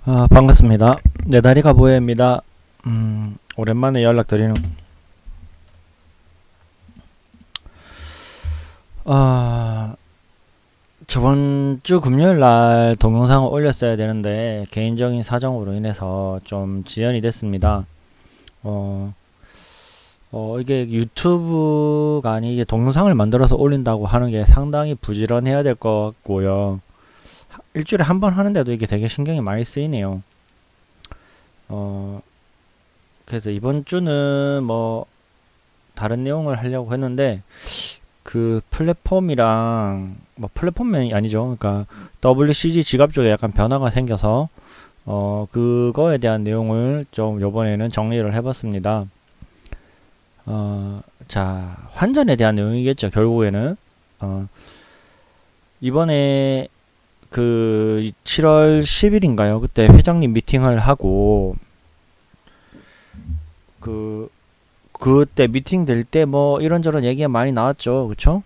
반갑습니다. 내 다리가 보여입니다. 오랜만에 연락드리는. 아, 저번 주 금요일 날 동영상을 올렸어야 되는데 개인적인 사정으로 인해서 좀 지연이 됐습니다. 어, 이게 유튜브가 아니 이게 동영상을 만들어서 올린다고 하는 게 상당히 부지런해야 될 것 같고요. 일주일에 한 번 하는데도 이게 되게 신경이 많이 쓰이네요. 어, 그래서 이번 주는 뭐 다른 내용을 하려고 했는데 그 플랫폼이랑 뭐 플랫폼이 아니죠. 그러니까 WCG 지갑 쪽에 약간 변화가 생겨서 그거에 대한 내용을 좀 요번에는 정리를 해봤습니다. 자, 환전에 대한 내용이겠죠. 결국에는 이번에 그 7월 10일인가요? 그때 회장님 미팅을 하고 그 그때 미팅 될 때 뭐 이런저런 얘기가 많이 나왔죠. 그쵸?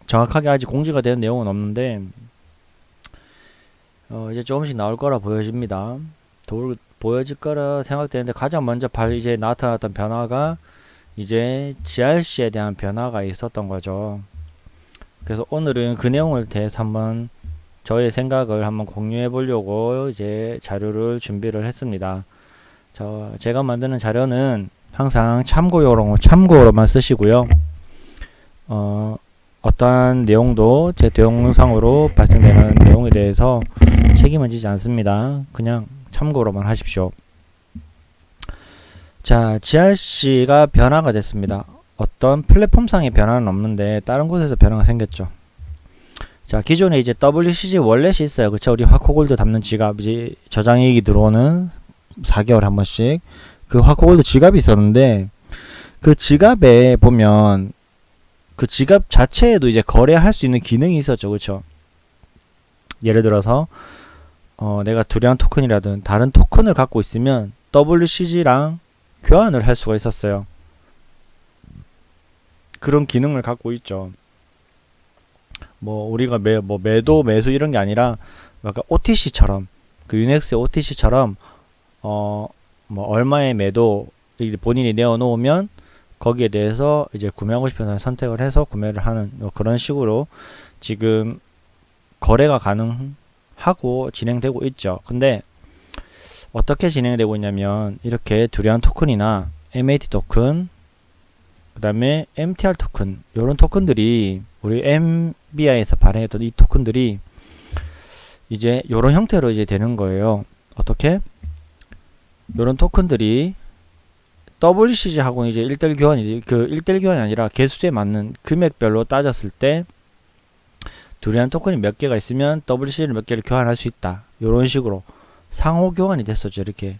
정확하게 아직 공지가 된 내용은 없는데 이제 조금씩 나올 거라 보여집니다. 보여질 거라 생각되는데 가장 먼저 이제 나타났던 변화가 이제 GRC에 대한 변화가 있었던 거죠. 그래서 오늘은 그 내용을 대해서 한번 저의 생각을 한번 공유해 보려고 이제 자료를 준비를 했습니다. 제가 만드는 자료는 항상 참고로만 쓰시고요. 어떠한 내용도 제 동영상으로 발생되는 내용에 대해서 책임은 지지 않습니다. 그냥 참고로만 하십시오. 자, GRC가 변화가 됐습니다. 어떤 플랫폼상의 변화는 없는데 다른 곳에서 변화가 생겼죠. 자, 기존에 이제 WCG 월렛이 있어요. 그쵸? 우리 화코골드 담는 지갑이 저장이익이 들어오는 4개월에 한 번씩 그 화코골드 지갑이 있었는데 그 지갑에 보면 그 지갑 자체에도 이제 거래할 수 있는 기능이 있었죠. 그쵸? 예를 들어서 내가 두리안 토큰이라든 다른 토큰을 갖고 있으면 WCG랑 교환을 할 수가 있었어요. 그런 기능을 갖고 있죠. 뭐 우리가 매도 매수 이런 게 아니라 약간 OTC처럼 그 유넥스의 OTC처럼 뭐 얼마의 매도 본인이 내어 놓으면 거기에 대해서 이제 구매하고 싶은 사람 선택을 해서 구매를 하는 뭐 그런 식으로 지금 거래가 가능하고 진행되고 있죠. 근데 어떻게 진행되고 있냐면 이렇게 두리안 토큰이나 MAT 토큰 그 다음에 MTR 토큰 이런 토큰들이 우리 MBI에서 발행했던 이 토큰들이 이제 이런 형태로 이제 되는 거예요. 어떻게? 이런 토큰들이 WCG하고 이제 1대1 교환이 그 1대1 교환이 아니라 개수에 맞는 금액별로 따졌을 때 두리안 토큰이 몇 개가 있으면 WCG를 몇 개를 교환할 수 있다. 이런 식으로 상호 교환이 됐었죠. 이렇게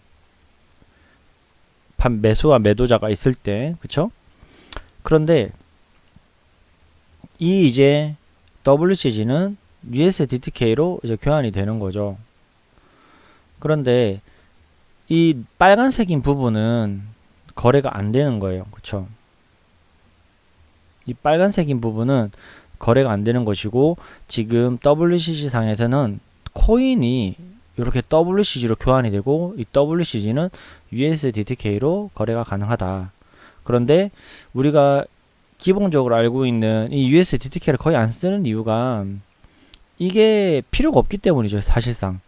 매수와 매도자가 있을 때, 그쵸? 그런데 이 이제 WCG는 USDTK로 이제 교환이 되는 거죠. 그런데 이 빨간색인 부분은 거래가 안 되는 거예요. 그쵸? 이 빨간색인 부분은 거래가 안 되는 것이고 지금 WCG 상에서는 코인이 이렇게 WCG로 교환이 되고 이 WCG는 USDTK로 거래가 가능하다. 그런데 우리가 기본적으로 알고 있는 이 USDTK를 거의 안 쓰는 이유가 이게 필요가 없기 때문이죠. 사실상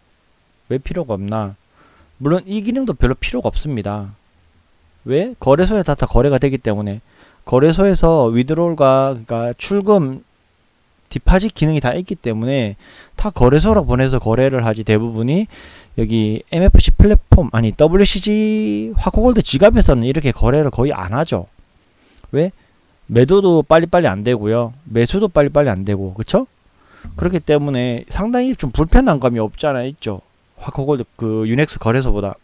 왜 필요가 없나? 물론 이 기능도 별로 필요가 없습니다. 왜? 거래소에 다 거래가 되기 때문에 거래소에서 위드롤과 그러니까 출금 디파짓 기능이 다 있기 때문에 다 거래소로 보내서 거래를 하지 대부분이 여기 MFC 플랫폼 아니 WCG 화코골드 지갑에서는 이렇게 거래를 거의 안 하죠. 왜? 매도도 빨리빨리 안 되고요. 매수도 빨리빨리 안 되고 그쵸? 그렇기 때문에 상당히 좀 불편한 감이 없지 않아 있죠. 화코골드 그 유넥스 거래소보다.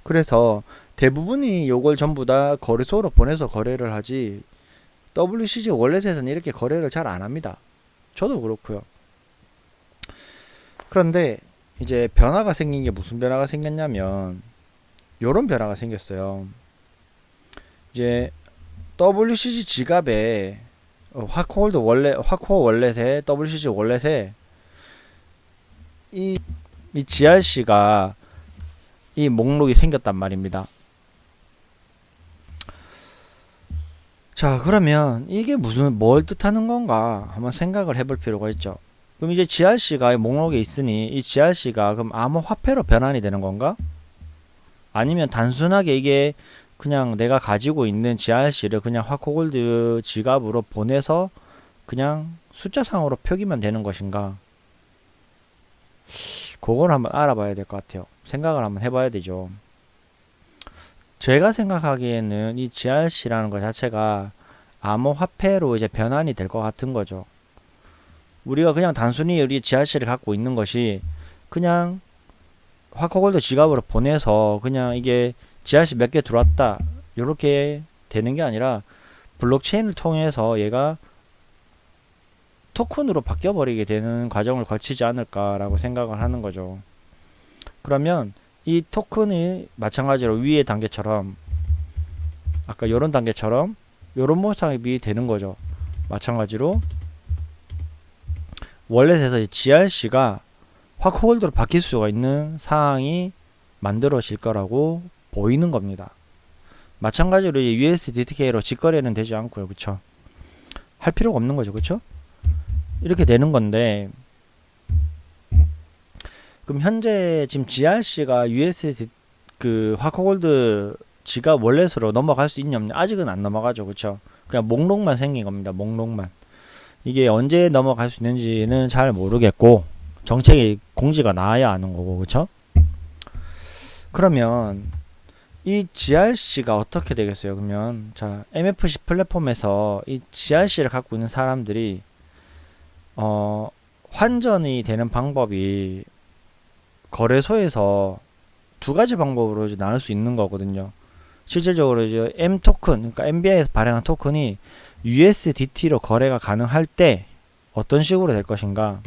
그래서 대부분이 요걸 전부 다 거래소로 보내서 거래를 하지 WCG 월렛에서는 이렇게 거래를 잘 안 합니다. 저도 그렇고요. 그런데 이제 변화가 생긴 게 무슨 변화가 생겼냐면 요런 변화가 생겼어요. 이제 WCG 지갑에 화코어 월렛에 WCG 월렛에 이 GRC가 이 목록이 생겼단 말입니다. 자, 그러면 이게 뭘 뜻하는 건가 한번 생각을 해볼 필요가 있죠. 그럼 이제 GRC가 목록에 있으니 이 GRC가 그럼 암호화폐로 변환이 되는 건가? 아니면 단순하게 이게 그냥 내가 가지고 있는 GRC를 그냥 화코골드 지갑으로 보내서 그냥 숫자상으로 표기만 되는 것인가? 그걸 한번 알아봐야 될 것 같아요. 생각을 한번 해봐야 되죠. 제가 생각하기에는 이 GRC라는 것 자체가 암호화폐로 이제 변환이 될 것 같은 거죠. 우리가 그냥 단순히 우리 GRC를 갖고 있는 것이 그냥 화코골드 지갑으로 보내서 그냥 이게 GRC 몇 개 들어왔다 이렇게 되는 게 아니라 블록체인을 통해서 얘가 토큰으로 바뀌어 버리게 되는 과정을 거치지 않을까라고 생각을 하는 거죠. 그러면 이 토큰이 마찬가지로 위의 단계처럼 아까 요런 단계처럼 요런 모습이 되는 거죠. 마찬가지로 월렛에서 GRC가 화코골드로 바뀔 수가 있는 상황이 만들어질 거라고 보이는 겁니다. 마찬가지로 USDTK로 직거래는 되지 않고요. 그쵸? 할 필요가 없는 거죠. 그쵸? 이렇게 되는 건데, 그럼 현재 지금 GRC가 USD 화코골드 지갑 월렛으로 넘어갈 수 있냐 없냐? 아직은 안 넘어가죠. 그쵸? 그냥 목록만 생긴 겁니다. 목록만. 이게 언제 넘어갈 수 있는지는 잘 모르겠고 정책이 공지가 나와야 아는 거고. 그쵸? 그러면 이 GRC가 어떻게 되겠어요? 그러면 자, MFC 플랫폼에서 이 GRC를 갖고 있는 사람들이 환전이 되는 방법이 거래소에서 두 가지 방법으로 이제 나눌 수 있는 거거든요. 실질적으로 이제 M 토큰, 그러니까 MBI에서 발행한 토큰이 USDT로 거래가 가능할 때 어떤 식으로 될 것인가?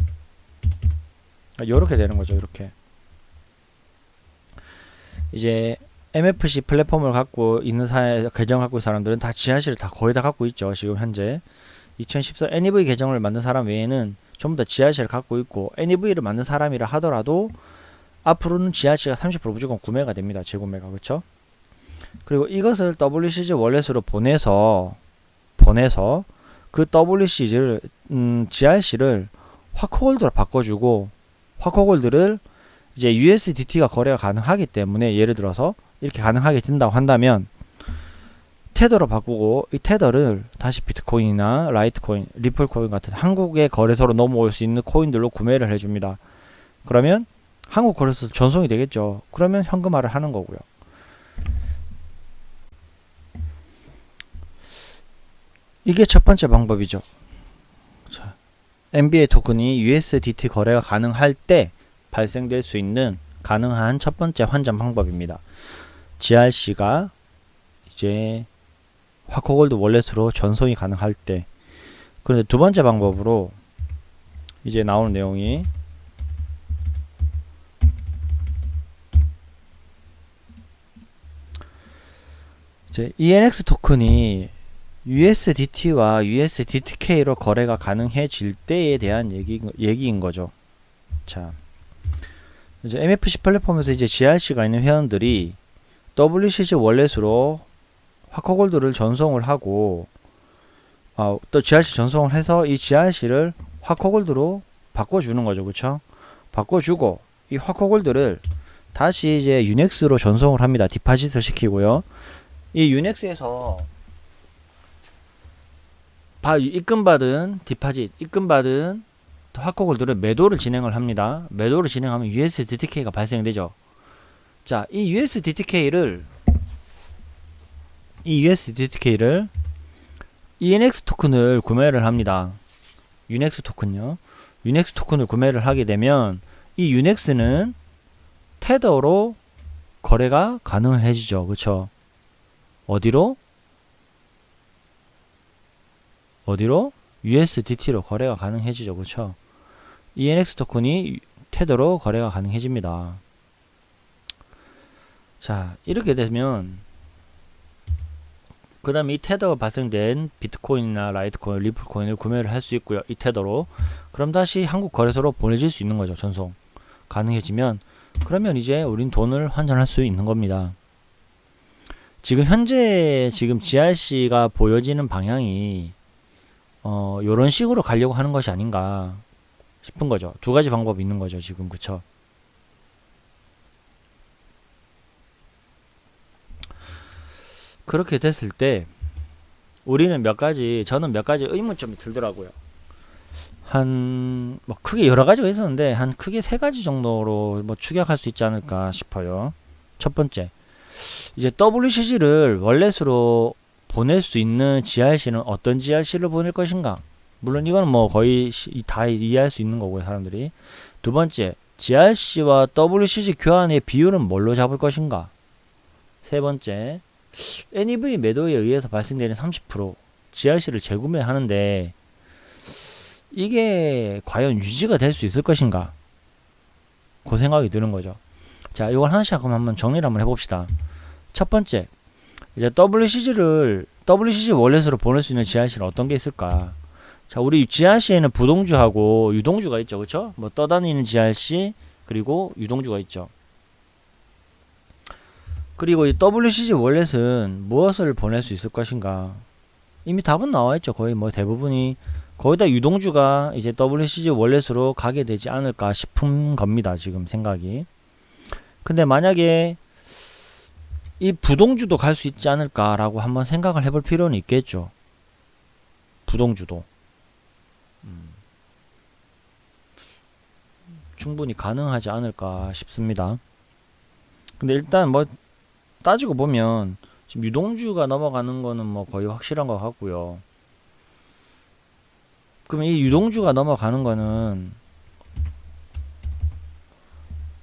이렇게 되는 거죠. 이렇게 이제 MFC 플랫폼을 갖고 있는 계정 갖고 있는 사람들은 다 GRC를 다 거의 다 갖고 있죠. 지금 현재 2014 NEV 계정을 만든 사람 외에는 전부 다 GRC를 갖고 있고, NEV를 만든 사람이라 하더라도 앞으로는 GRC가 30% 무조건 구매가 됩니다. 재구매가. 그렇죠? 그리고 이것을 WCG 월렛으로 보내서 그 WCG를 GRC를 화코골드로 바꿔주고, 화코골드를 이제 USDT가 거래가 가능하기 때문에 예를 들어서 이렇게 가능하게 된다고 한다면 테더로 바꾸고 이 테더를 다시 비트코인이나 라이트코인, 리플코인 같은 한국의 거래소로 넘어올 수 있는 코인들로 구매를 해줍니다. 그러면 한국 거래소 전송이 되겠죠. 그러면 현금화를 하는 거고요. 이게 첫 번째 방법이죠. 자, MBA 토큰이 USDT 거래가 가능할 때 발생될 수 있는 가능한 첫 번째 환전 방법입니다. GRC가 이제 화코골드 월렛으로 전송이 가능할 때. 그런데 두 번째 방법으로 이제 나오는 내용이 이제 ENX 토큰이 USDT와 USDTK로 거래가 가능해질 때에 대한 얘기인 거죠. 자, 이제 MFC 플랫폼에서 이제 GRC가 있는 회원들이 WCG 월렛으로 화코골드를 전송을 하고 또 GRC 전송을 해서 이 GRC를 화코골드로 바꿔주는 거죠. 그쵸? 바꿔주고 이 화코골드를 다시 이제 유넥스로 전송을 합니다. 디파짓을 시키고요. 이 유넥스에서 입금받은 화코골드를 매도를 진행을 합니다. 매도를 진행하면 USDTK가 발생되죠. 자, 이 USDTK를 ENX 토큰을 구매를 합니다. 유넥스 토큰요. 유넥스 토큰을 구매를 하게 되면 이 유넥스는 테더로 거래가 가능해지죠. 그쵸? 어디로? USDT로 거래가 가능해지죠. 그쵸? ENX 토큰이 테더로 거래가 가능해집니다. 자, 이렇게 되면 그 다음에 이 테더가 발생된 비트코인이나 라이트코인, 리플코인을 구매를 할 수 있고요. 이 테더로. 그럼 다시 한국 거래소로 보내질 수 있는 거죠. 전송 가능해지면 그러면 이제 우린 돈을 환전할 수 있는 겁니다. 지금 현재 지금 GRC가 보여지는 방향이 요런 식으로 가려고 하는 것이 아닌가 싶은 거죠. 두 가지 방법이 있는 거죠, 지금. 그쵸? 그렇게 됐을 때 우리는 저는 몇 가지 의문점이 들더라고요. 뭐 크게 여러 가지가 있었는데 한 크게 세 가지 정도로 뭐 축약할 수 있지 않을까 싶어요. 첫 번째, 이제 WCG를 월렛으로 보낼 수 있는 GRC는 어떤 GRC를 보낼 것인가? 물론 이건 뭐 거의 다 이해할 수 있는 거고요, 사람들이. 두 번째, GRC와 WCG 교환의 비율은 뭘로 잡을 것인가? 세 번째, NEV 매도에 의해서 발생되는 30% GRC를 재구매하는데 이게 과연 유지가 될 수 있을 것인가? 그 생각이 드는 거죠. 자, 이걸 하나씩 한번 정리를 한번 해봅시다. 첫 번째, 이제 WCG 월렛으로 보낼 수 있는 GRC는 어떤 게 있을까? 자, 우리 GRC에는 부동주하고 유동주가 있죠, 그쵸? 뭐 떠다니는 GRC 그리고 유동주가 있죠. 그리고 이 WCG 월렛은 무엇을 보낼 수 있을 것인가? 이미 답은 나와 있죠. 거의 뭐 대부분이 거의 다 유동주가 이제 WCG 월렛으로 가게 되지 않을까 싶은 겁니다. 지금 생각이. 근데 만약에 이 부동주도 갈 수 있지 않을까라고 한번 생각을 해볼 필요는 있겠죠. 부동주도 충분히 가능하지 않을까 싶습니다. 근데 일단 뭐 따지고 보면 지금 유동주가 넘어가는 거는 뭐 거의 확실한 것 같고요. 그럼 이 유동주가 넘어가는 거는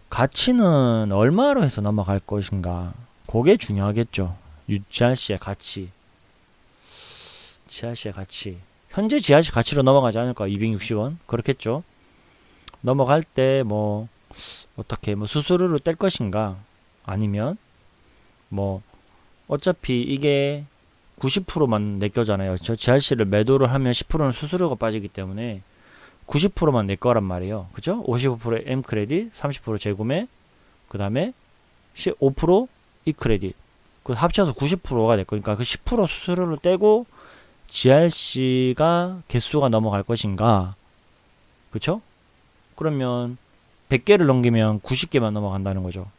가치는 얼마로 해서 넘어갈 것인가? 그게 중요하겠죠. GRC의 가치. GRC의 가치. 현재 GRC 가치로 넘어가지 않을까? 260원? 그렇겠죠. 넘어갈 때 뭐 어떻게 뭐 수수료를 뗄 것인가? 아니면 뭐 어차피 이게 90%만 내 거잖아요. 저 GRC를 매도를 하면 10%는 수수료가 빠지기 때문에 90%만 내 거란 말이에요. 그죠? 55% M 크레딧, 30% 재구매, 그 다음에 5% E 크레딧. 그 합쳐서 90%가 될 거니까 그 10% 수수료를 떼고 GRC가 개수가 넘어갈 것인가? 그쵸? 그러면 100개를 넘기면 90개만 넘어간다는 거죠.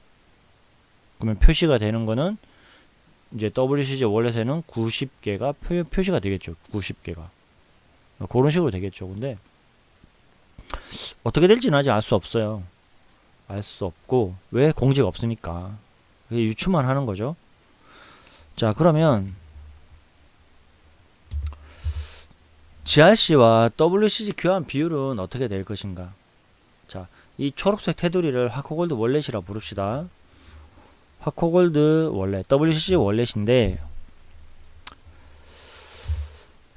그러면 표시가 되는 거는 이제 WCG 월렛에는 90개가 표시가 되겠죠. 90개가. 그런 식으로 되겠죠. 근데 어떻게 될지는 아직 알 수 없어요. 알 수 없고 왜 공지가 없으니까 그게 유추만 하는 거죠. 자, 그러면 GRC와 WCG 교환 비율은 어떻게 될 것인가? 자, 이 초록색 테두리를 화코골드 월렛이라 부릅시다. 화코골드 월렛, WCG 월렛인데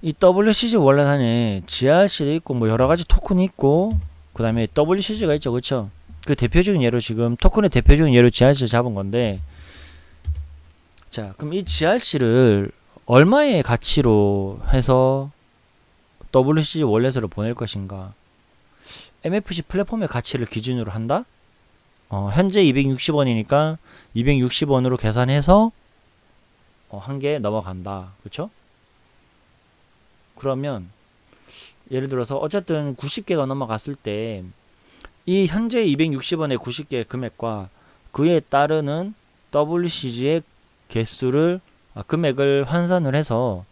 이 WCG 월렛 안에 GRC도 있고 뭐 여러가지 토큰이 있고 그 다음에 WCG가 있죠. 그쵸? 그 대표적인 예로 지금 토큰의 대표적인 예로 GRC를 잡은 건데, 자, 그럼 이 GRC를 얼마의 가치로 해서 WCG 월렛으로 보낼 것인가? MFC 플랫폼의 가치를 기준으로 한다? 현재 260원이니까 260원으로 계산해서 한 개 넘어간다. 그쵸? 그러면 예를 들어서 어쨌든 90개가 넘어갔을 때 이 현재 260원의 90개의 금액과 그에 따르는 WCG의 개수를 금액을 환산을 해서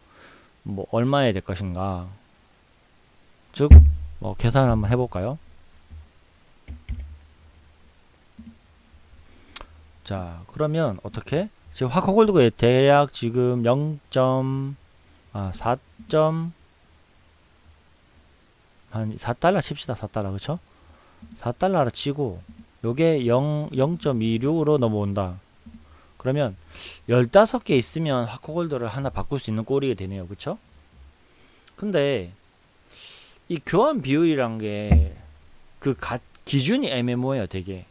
뭐 얼마에 될 것인가? 즉 뭐 계산을 한번 해볼까요? 자, 그러면 어떻게? 지금 화코골드가 대략 지금 4. 한 4달러 칩시다. 4달러. 그쵸? 4달러를 치고 요게 0.26으로 넘어온다. 그러면 15개 있으면 화코골드를 하나 바꿀 수 있는 꼴이 되네요. 그쵸? 근데 이 교환 비율이란 게 그 기준이 애매모호해요. 되게.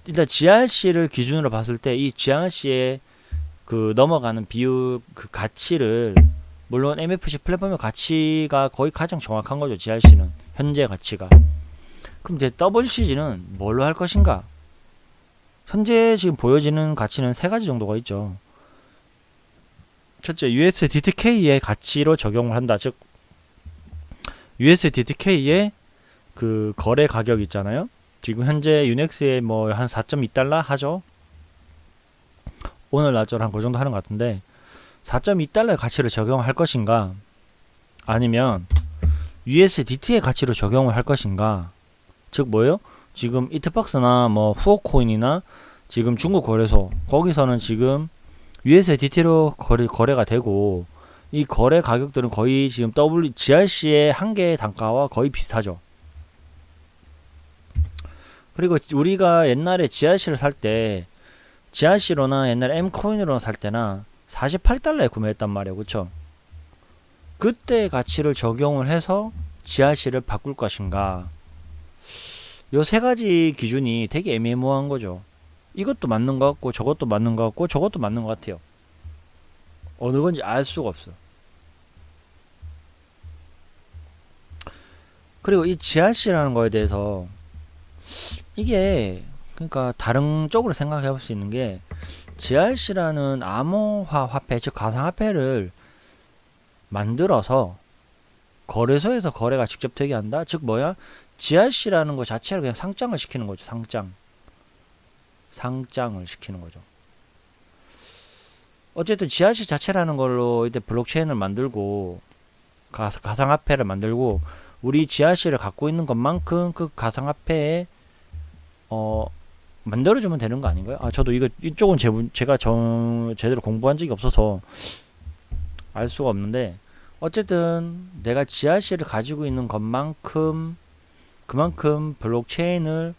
일단 GRC를 기준으로 봤을 때 이 GRC의 그 넘어가는 비율 그 가치를, 물론 MFC 플랫폼의 가치가 거의 가장 정확한 거죠. GRC는 현재 가치가. 그럼 이제 WCG는 뭘로 할 것인가? 현재 지금 보여지는 가치는 세 가지 정도가 있죠. 첫째, USDTK의 가치로 적용을 한다. 즉, USDTK의 그 거래 가격 있잖아요. 지금 현재 유넥스에 뭐 한 4.2달러 하죠. 오늘 날짜로 한 그 정도 하는 것 같은데 4.2달러의 가치를 적용할 것인가, 아니면 USDT의 가치로 적용을 할 것인가. 즉 뭐예요? 지금 이트박스나 뭐 후오코인이나 지금 중국 거래소 거기서는 지금 USDT로 거래가 되고, 이 거래 가격들은 거의 지금 GRC의 한 개의 단가와 거의 비슷하죠. 그리고 우리가 옛날에 GRC를 살 때, GRC로나 옛날에 M코인으로 살 때나 48달러에 구매했단 말이에요. 그쵸? 그때 가치를 적용을 해서 GRC를 바꿀 것인가. 요 세 가지 기준이 되게 애매모호한 거죠. 이것도 맞는 것 같고 저것도 맞는 것 같고 저것도 맞는 것 같아요. 어느 건지 알 수가 없어. 그리고 이 GRC라는 거에 대해서 이게 그러니까 다른 쪽으로 생각해 볼 수 있는 게, GRC라는 암호화 화폐, 즉 가상화폐를 만들어서 거래소에서 거래가 직접 되게 한다. 즉 뭐야? GRC라는 거 자체를 그냥 상장을 시키는 거죠. 상장을 시키는 거죠. 어쨌든 GRC 자체라는 걸로 이제 블록체인을 만들고 가상화폐를 만들고, 우리 GRC를 갖고 있는 것만큼 그 가상화폐에 만들어주면 되는 거 아닌가요? 저도 이쪽은 제가 제대로 공부한 적이 없어서 알 수가 없는데, 어쨌든 내가 GRC를 가지고 있는 것만큼 그만큼 블록체인을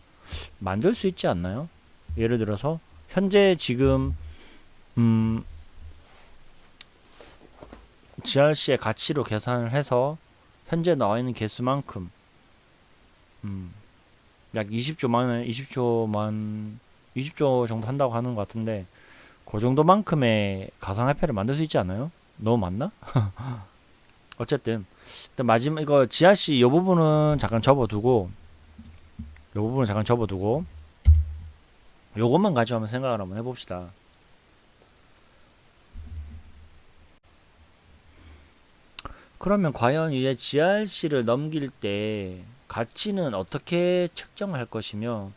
만들 수 있지 않나요? 예를 들어서 현재 지금 GRC의 가치로 계산을 해서 현재 나와 있는 개수만큼 약 20조 정도 한다고 하는 것 같은데, 그 정도만큼의 가상화폐를 만들 수 있지 않아요? 너무 많나? 어쨌든 일단 마지막 이거 GRC 요 부분은 잠깐 접어두고 요것만 가지고 한번 생각을 한번 해봅시다. 그러면 과연 이제 GRC를 넘길 때 가치는 어떻게 측정할 것이며,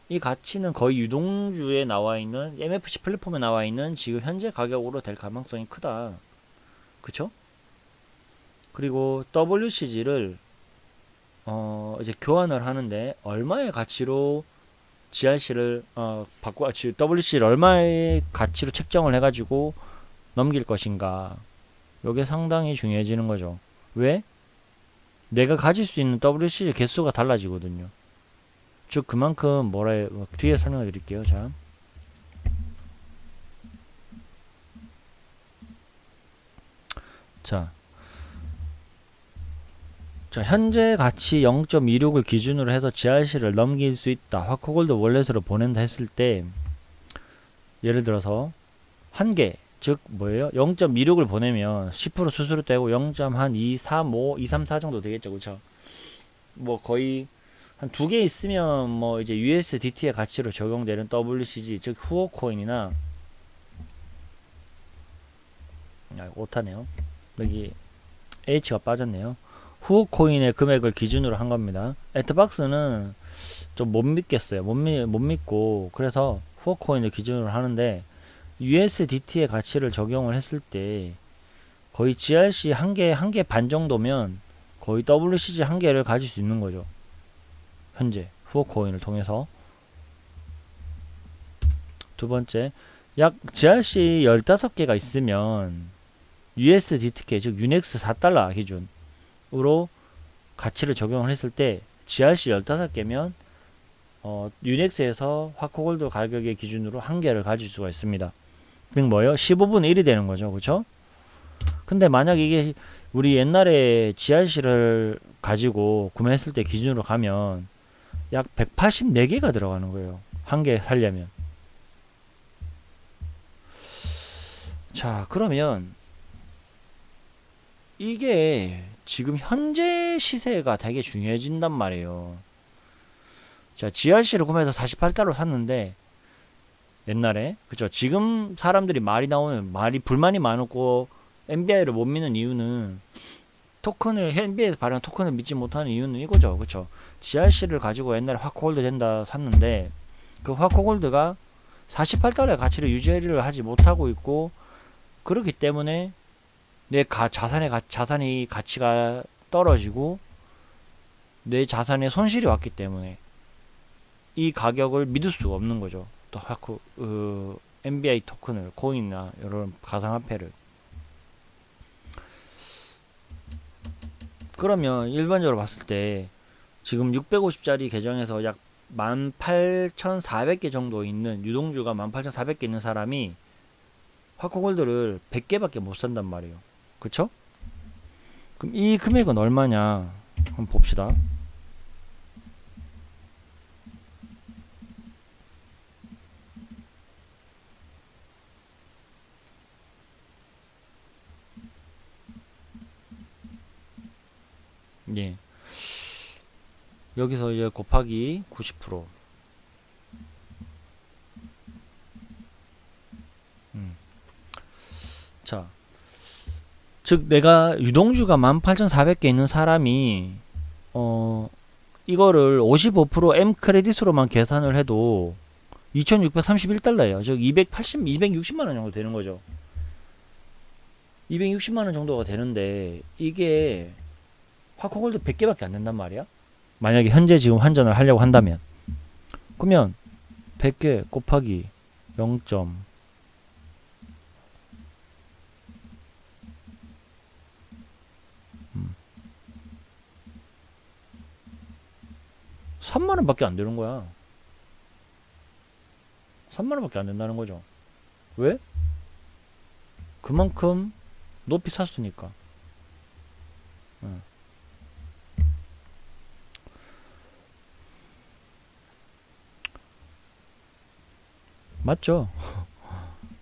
이 가치는 거의 유동주에 나와 있는 MFC 플랫폼에 나와 있는 지금 현재 가격으로 될 가능성이 크다. 그쵸? 그리고 WCG를 이제 교환을 하는데 얼마의 가치로 GRC를 WC를 얼마의 가치로 책정을 해가지고 넘길 것인가. 요게 상당히 중요해지는 거죠. 왜? 내가 가질 수 있는 WCG 개수가 달라지거든요. 즉 그만큼 뒤에 설명해 드릴게요. 자, 현재 가치 0.26을 기준으로 해서 GRC를 넘길 수 있다. 화코골드 월렛으로 보낸다 했을 때, 예를 들어서 한 개, 즉 뭐예요? 0.26을 보내면 10% 수수료 떼고 0.235 정도 되겠죠. 그쵸? 뭐 거의 한 두 개 있으면 뭐 이제 USDT의 가치로 적용되는 WCG, 즉 후오코인이나, 오타네요. 여기 H가 빠졌네요. 후오코인의 금액을 기준으로 한 겁니다. 애트박스는 좀 못 믿겠어요. 못 믿고, 그래서 후오코인을 기준으로 하는데, USDT의 가치를 적용을 했을 때 거의 GRC 한 개 반 정도면 거의 WCG 한 개를 가질 수 있는 거죠. 현재 후오코인을 통해서. 두 번째, 약 GRC 15개가 있으면 USDTK, 즉 유넥스 4달러 기준으로 가치를 적용을 했을 때 GRC 15개면 유넥스에서 화코골드 가격의 기준으로 한 개를 가질 수가 있습니다. 즉 뭐예요? 15분의 1이 되는 거죠. 그쵸? 근데 만약 이게 우리 옛날에 GRC를 가지고 구매했을 때 기준으로 가면 약 184개가 들어가는 거예요. 한 개 살려면. 자, 그러면 이게 지금 현재 시세가 되게 중요해진단 말이에요. 자, GRC를 구매해서 48달러 샀는데 옛날에. 그쵸. 지금 사람들이 말이 나오면 말이 불만이 많고 NBI를 못 믿는 이유는 토큰을 NBA에서 발행한 토큰을 믿지 못하는 이유는 이거죠. 그쵸. GRC를 가지고 옛날에 화코골드 된다 샀는데 그 화코골드가 48달러의 가치를 유지를 하지 못하고 있고 그렇기 때문에 내 자산이 가치가 떨어지고 내 자산에 손실이 왔기 때문에 이 가격을 믿을 수가 없는 거죠. 또 NBI 토큰을 코인이나 이런 가상화폐를. 그러면 일반적으로 봤을 때 지금 650짜리 계정에서 약 18,400개 정도 있는 유동주가 18,400개 있는 사람이 화코골드를 100개밖에 못 산단 말이에요. 그쵸? 그럼 이 금액은 얼마냐? 한번 봅시다. 예. 여기서 이제 곱하기 90%. 자, 즉 내가 유동주가 18,400개 있는 사람이 이거를 55% M 크레딧으로만 계산을 해도 2,631달러예요. 즉 260만 원 정도 되는 거죠. 260만 원 정도가 되는데 이게 화코골드 100개밖에 안 된단 말이야. 만약에 현재 지금 환전을 하려고 한다면 그러면 100개 곱하기 0. 3만원밖에 안 되는 거야. 3만원밖에 안 된다는 거죠. 왜? 그만큼 높이 샀으니까. 맞죠?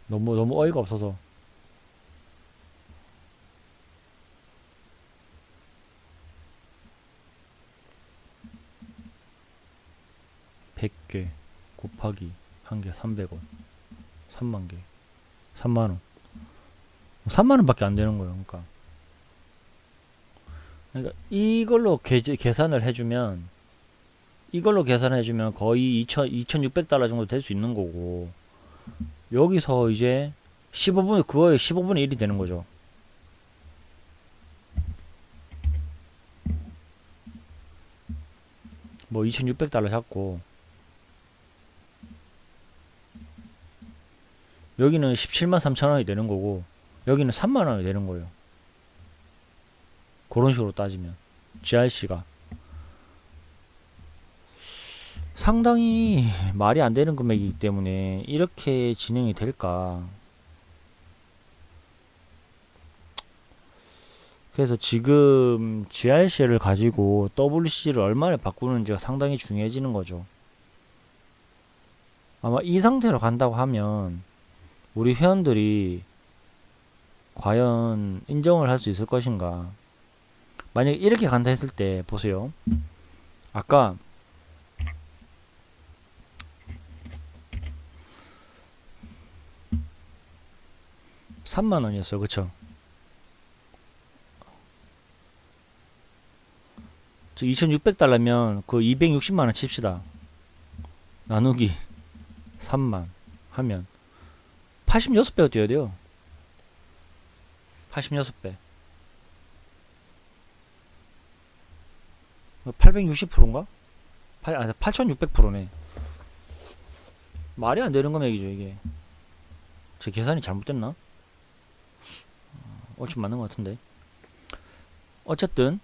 너무 어이가 없어서. 백 개 곱하기 한 개 300원. 3만개 3만원. 3만원밖에 안 되는 거예요. 그러니까 이걸로 계산을 해주면 거의 2,600달러 정도 될 수 있는 거고 여기서 이제 15분의 1이 되는 거죠. 뭐 2,600달러 잡고 여기는 17만 3천원이 되는 거고 여기는 3만원이 되는 거예요. 그런 식으로 따지면 GRC가 상당히 말이 안 되는 금액이기 때문에 이렇게 진행이 될까. 그래서 지금 GRC를 가지고 WC를 얼마를 바꾸는지가 상당히 중요해지는 거죠. 아마 이 상태로 간다고 하면 우리 회원들이 과연 인정을 할 수 있을 것인가. 만약에 이렇게 간다 했을 때 보세요. 아까 3만원이었어. 그쵸? 2,600달러면 그 260만원 칩시다. 나누기 3만 하면 86배가 뛰어야 돼요. 86배. 860%인가? 8,600%네. 말이 안 되는 금액이죠, 이게. 제 계산이 잘못됐나? 얼추 맞는 것 같은데. 어쨌든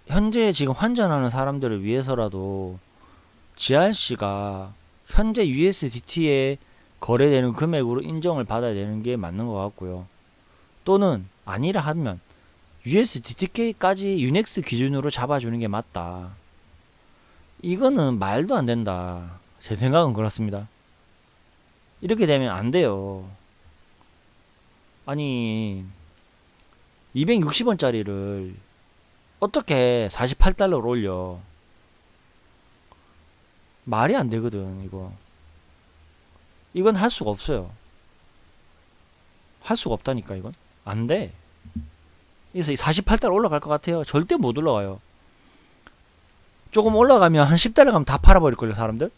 현재 지금 환전하는 사람들을 위해서라도 GRC가 현재 USDT에 거래되는 금액으로 인정을 받아야 되는 게 맞는 것 같고요. 또는 아니라 하면 USDT까지 유넥스 기준으로 잡아주는 게 맞다. 이거는 말도 안 된다. 제 생각은 그렇습니다. 이렇게 되면 안 돼요. 아니 260원짜리를 어떻게 48달러로 올려. 말이 안 되거든 이거. 이건 할 수가 없어요. 할 수가 없다니까. 이건 안 돼. 그래서 48달러 올라갈 것 같아요. 절대 못 올라가요. 조금 올라가면 한 10달러 가면 다 팔아버릴걸요. 사람들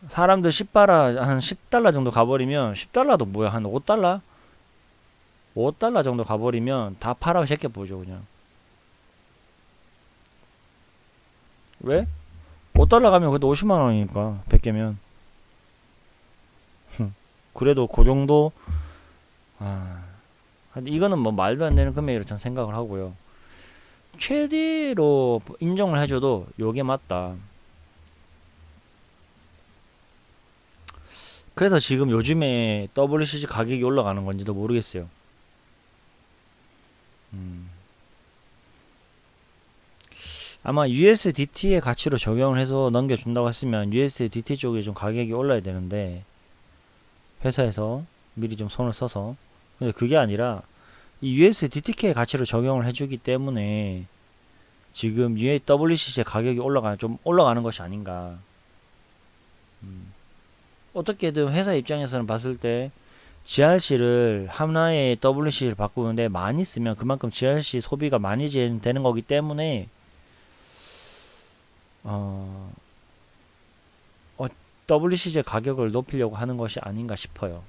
10달러 한 10달러 정도 가버리면 10달러도 뭐야 한 5달러 5달러 정도 가버리면 다 팔아 제껴보죠. 그냥 왜? 5달러 가면 그래도 50만원이니까 100개면 그래도 그 정도. 이거는 뭐 말도 안 되는 금액이라고 저는 생각을 하고요. 최대로 인정을 해줘도 요게 맞다. 그래서 지금 요즘에 WCG 가격이 올라가는 건지도 모르겠어요. 아마 USDT의 가치로 적용을 해서 넘겨준다고 했으면 USDT 쪽에 좀 가격이 올라야 되는데 회사에서 미리 좀 손을 써서. 근데 그게 아니라 이 USDT의 가치로 적용을 해주기 때문에 지금 WCG의 가격이 좀 올라가는 것이 아닌가. 어떻게든 회사 입장에서는 봤을 때 GRC를 하나의 WC를 바꾸는데 많이 쓰면 그만큼 GRC 소비가 많이 되는 거기 때문에 WCG 가격을 높이려고 하는 것이 아닌가 싶어요.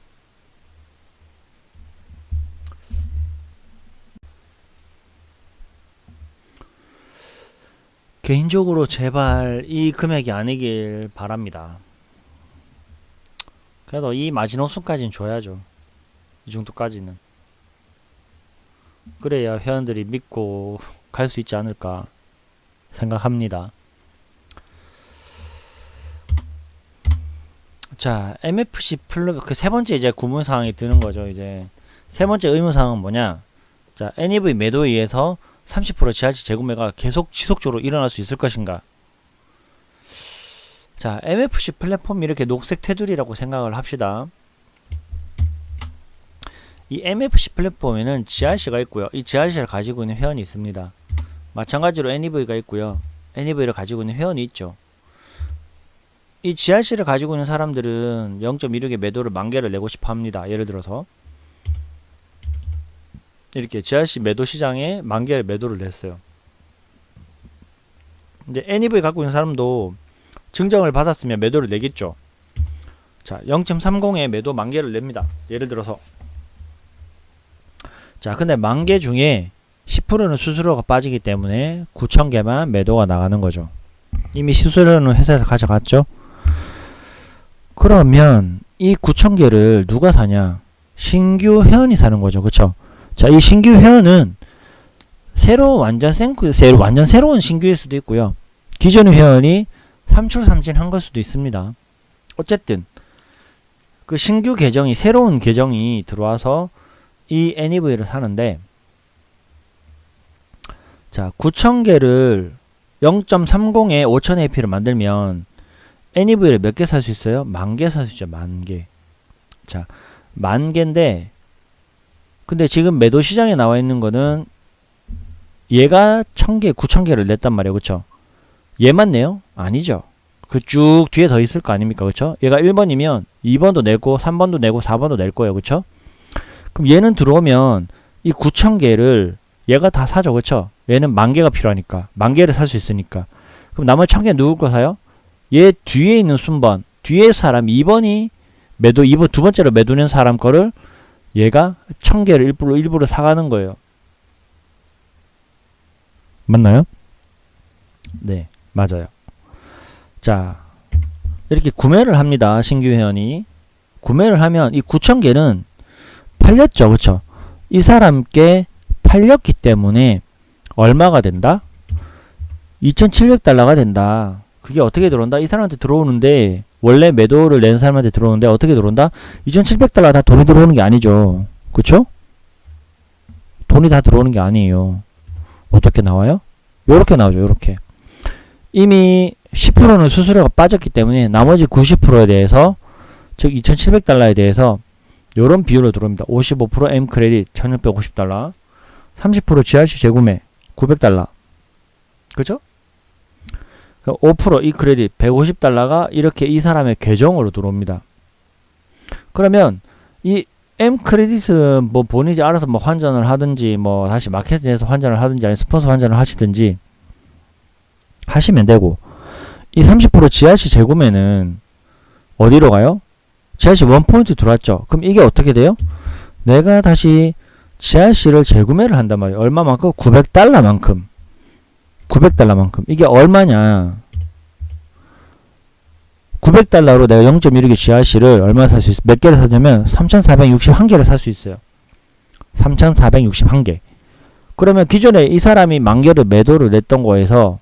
개인적으로 제발 이 금액이 아니길 바랍니다. 그래도 이 마지노선까지는 줘야죠. 이 정도까지는. 그래야 회원들이 믿고 갈 수 있지 않을까 생각합니다. 자, MFC 플러 그 세 번째 이제 구문사항이 드는 거죠. 이제 세 번째 의무사항은 뭐냐? 자, NEV 매도에 의해서 30% GRC 재구매가 계속 지속적으로 일어날 수 있을 것인가? 자, MFC 플랫폼이 이렇게 녹색 테두리라고 생각을 합시다. 이 MFC 플랫폼에는 GRC가 있고요. 이 GRC를 가지고 있는 회원이 있습니다. 마찬가지로 NEV가 있고요. NEV를 가지고 있는 회원이 있죠. 이 GRC를 가지고 있는 사람들은 0.16의 매도를 10,000개를 내고 싶어 합니다. 예를 들어서 이렇게 GRC 매도 시장에 10,000개를 매도를 냈어요. 이제 NEV 갖고 있는 사람도 증정을 받았으면 매도를 내겠죠. 자, 0.30에 매도 10,000개를 냅니다. 예를 들어서. 자, 근데 10,000개 중에 10%는 수수료가 빠지기 때문에 9,000개만 매도가 나가는 거죠. 이미 수수료는 회사에서 가져갔죠. 그러면 이 9,000개를 누가 사냐? 신규 회원이 사는 거죠. 그쵸? 자, 이 신규 회원은 완전 새로운 신규일 수도 있고요. 기존의 회원이 삼출삼진한 걸 수도 있습니다. 어쨌든 그 신규 계정이 새로운 계정이 들어와서 이 NEV를 사는데, 자, 9,000개를 0.30에 5,000AP를 만들면 NEV를 몇 개 살 수 있어요? 10,000개 살 수 있죠. 10,000개. 자, 10,000개인데 근데 지금 매도 시장에 나와 있는 거는 얘가 1,000개, 9,000개를 냈단 말이에요. 그쵸? 얘만 내요? 아니죠. 그 쭉 뒤에 더 있을 거 아닙니까? 그쵸? 얘가 1번이면 2번도 내고 3번도 내고 4번도 낼 거예요. 그쵸? 그럼 얘는 들어오면 이 9,000개를 얘가 다 사죠. 그쵸? 얘는 10,000개가 필요하니까 10,000개를 살 수 있으니까. 그럼 나머지 1,000개 누구 거 사요? 얘 뒤에 있는 순번, 뒤에 사람 2번이 매도 2번 두 번째로 매도낸 사람 거를 얘가 1,000개를 일부러 사가는 거예요. 맞나요? 네, 맞아요. 자, 이렇게 구매를 합니다. 신규 회원이 구매를 하면 이 9,000개는 팔렸죠. 그쵸? 이 사람께 팔렸기 때문에 얼마가 된다? 2,700달러가 된다. 그게 어떻게 들어온다? 이 사람한테 들어오는데, 원래 매도를 낸 사람한테 들어오는데 어떻게 들어온다? 2,700달러 다 돈이 들어오는 게 아니죠. 그쵸? 돈이 다 들어오는 게 아니에요. 어떻게 나와요? 요렇게 나오죠. 요렇게. 이미 10%는 수수료가 빠졌기 때문에 나머지 90%에 대해서, 즉 2,700달러에 대해서 요런 비율로 들어옵니다. 55% M 크레딧 1,650달러, 30% GRC 재구매 900달러. 그죠? 5%이 크레딧 150달러가 이렇게 이 사람의 계정으로 들어옵니다. 그러면 이 M 크레딧은 뭐 본인이 알아서 뭐 환전을 하든지 뭐 다시 마켓에서 환전을 하든지 아니면 스폰서 환전을 하시든지 하시면 되고, 이 30% 지하시 재구매는 어디로 가요? 지하시 1포인트 들어왔죠. 그럼 이게 어떻게 돼요? 내가 다시 지하시를 재구매를 한단 말이에요. 얼마만큼? 900달러만큼. 900달러만큼. 이게 얼마냐? 900달러로 내가 0.16의 지하시를 얼마 살 수 있어? 몇 개를 사냐면 3,461개를 살 수 있어요. 3,461개. 그러면 기존에 이 사람이 만 개를 매도를 냈던 거에서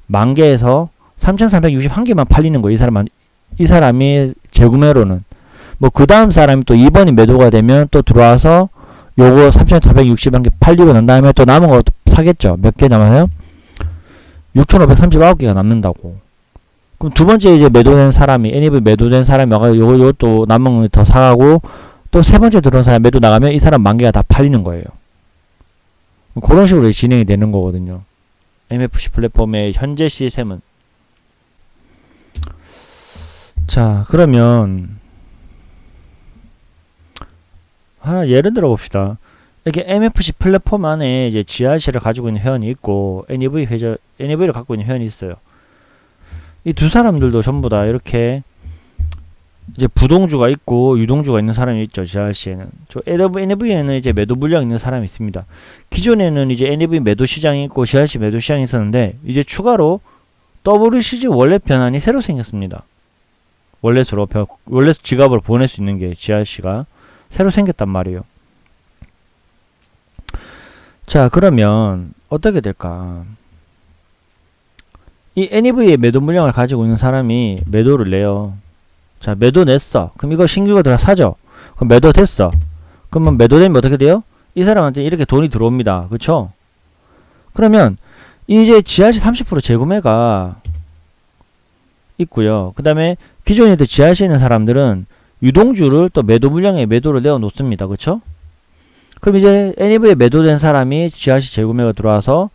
만 개에서 3,461개만 팔리는 거예요. 이 사람이 재구매로는. 뭐 그 다음 사람이 또 2번이 매도가 되면 또 들어와서 요거 3,461개 팔리고 난 다음에 또 남은 거 사겠죠. 몇 개 남아요? 6,539개가 남는다고. 그럼 두 번째 이제 매도된 사람이, NAV 매도된 사람이 와가지고 요것도 남은 거 더 사가고, 또 세 번째 들어온 사람 매도 나가면 이 사람 만 개가 다 팔리는 거예요. 그런 식으로 진행이 되는 거거든요. MFC 플랫폼의 현재 시스템은. 자, 그러면 하나 예를 들어 봅시다. 이렇게 MFC 플랫폼 안에 이제 GRC를 가지고 있는 회원이 있고 NAV를 갖고 있는 회원이 있어요. 이 두 사람들도 전부 다 이렇게 이제 부동주가 있고 유동주가 있는 사람이 있죠. GRC에는. 저 NAV에는 이제 매도 물량 있는 사람이 있습니다. 기존에는 이제 NAV 매도 시장이 있고 GRC 매도 시장이 있었는데, 이제 추가로 WCG 월렛 변환이 새로 생겼습니다. 월렛 지갑으로 보낼 수 있는 게 GRC가 새로 생겼단 말이에요. 자, 그러면 어떻게 될까? 이 NAV의 매도 물량을 가지고 있는 사람이 매도를 내요. 자, 매도 냈어. 그럼 이거 신규가 들어 사죠. 그럼 매도 됐어. 그러면 매도되면 어떻게 돼요? 이 사람한테 이렇게 돈이 들어옵니다. 그쵸? 그러면 이제 GRC 30% 재구매가 있고요. 그 다음에 기존에 GRC에 있는 사람들은 유동주를 또 매도 물량에 매도를 내어 놓습니다. 그쵸? 그럼 이제 NAV에 매도된 사람이 GRC 재구매가 들어와서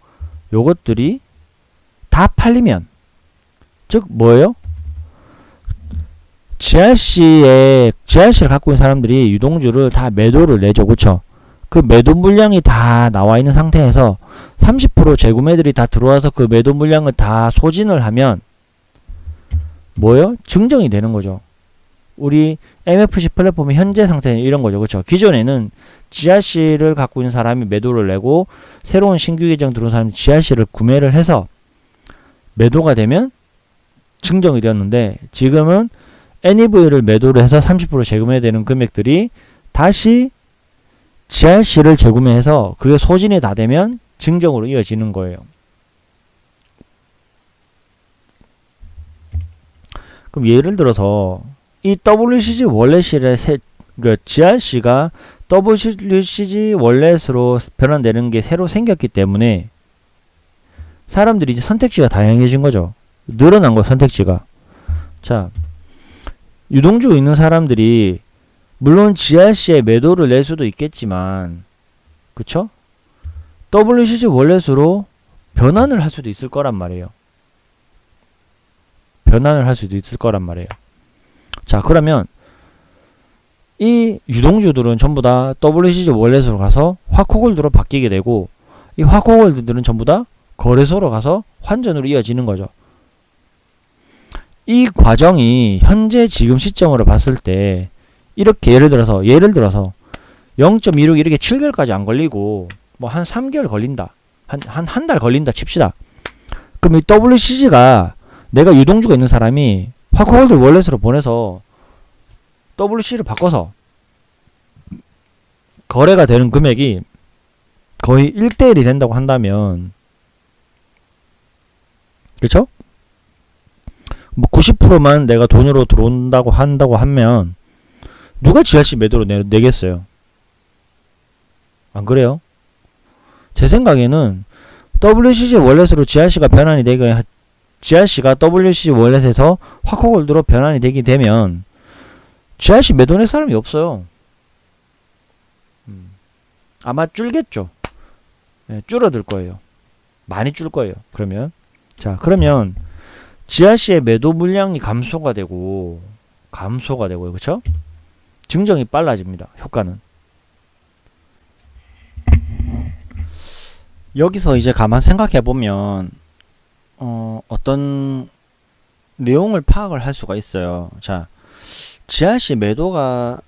요것들이 다 팔리면, 즉 뭐예요? GRC를 갖고 있는 사람들이 유동주를 다 매도를 내죠. 그쵸? 그 매도 물량이 다 나와 있는 상태에서 30% 재구매들이 다 들어와서 그 매도 물량을 다 소진을 하면 뭐예요? 증정이 되는 거죠. 우리 MFC 플랫폼의 현재 상태는 이런 거죠. 그쵸? 기존에는 GRC를 갖고 있는 사람이 매도를 내고, 새로운 신규 계정 들어온 사람이 GRC를 구매를 해서 매도가 되면 증정이 되었는데, 지금은 NAV를 매도를 해서 30% 재구매되는 금액들이 다시 GRC를 재구매해서 그게 소진이 다 되면 증정으로 이어지는 거예요. 그럼 예를 들어서 이 WCG 월렛실의 GRC가 WCG 월렛으로 변환되는 게 새로 생겼기 때문에 사람들이 이제 선택지가 다양해진 거죠. 늘어난 거 선택지가. 자, 유동주 있는 사람들이 물론 GRC에 매도를 낼 수도 있겠지만, 그쵸? WCG 월렛으로 변환을 할 수도 있을 거란 말이에요. 변환을 할 수도 있을 거란 말이에요. 자, 그러면 이 유동주들은 전부 다 WCG 월렛으로 가서 화코골드로 바뀌게 되고, 이 화코골드들은 전부 다 거래소로 가서 환전으로 이어지는 거죠. 이 과정이 현재 지금 시점으로 봤을 때 이렇게 예를 들어서 0.16 이렇게 7개월까지 안 걸리고 뭐 한 3개월 걸린다. 한 달 걸린다 칩시다. 그럼 이 WCG가 내가 유동주가 있는 사람이 화코골드 월렛으로 보내서 WCG를 바꿔서 거래가 되는 금액이 거의 1대1이 된다고 한다면, 그쵸? 뭐 90%만 내가 돈으로 들어온다고 한다고 하면 누가 GRC 매도로 내겠어요? 안 그래요? 제 생각에는 WCG 월렛으로 GRC가 변환이 되게, GRC가 WCG 월렛에서 화코골드로 변환이 되게 되면 GRC 매도 낼 사람이 없어요. 아마 줄겠죠. 네, 줄어들 거예요. 많이 줄 거예요. 그러면 자, 그러면 GRC의 매도 물량이 감소가 되고 그렇죠? 증정이 빨라집니다. 효과는. 여기서 이제 가만 생각해 보면 어떤 내용을 파악을 할 수가 있어요. 자, GRC 매도가